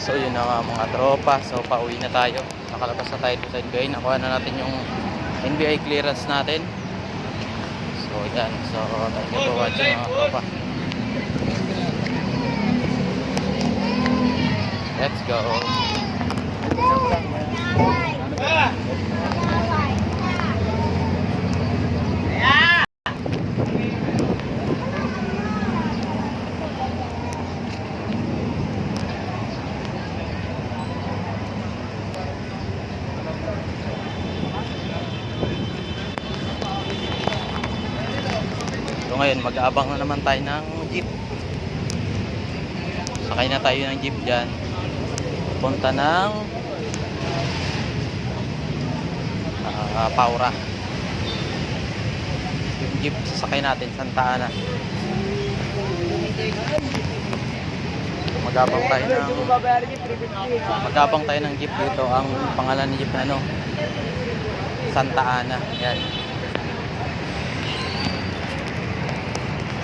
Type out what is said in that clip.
So yun na nga mga tropa. So pauwi na tayo. Nakalabas na tayo doon sa NBI. Nakuha na natin yung NBI clearance natin. So yan. So thank you for watching mga tropa. Let's go. So ngayon mag-aabang na naman tayo ng jeep. Sakay na tayo ng jeep dyan. Punta ng Paura. Yung jeep sasakay natin Santa Ana. Magabang tayo ng jeep dito. Ang pangalan ng jeep na Santa Ana. Yan.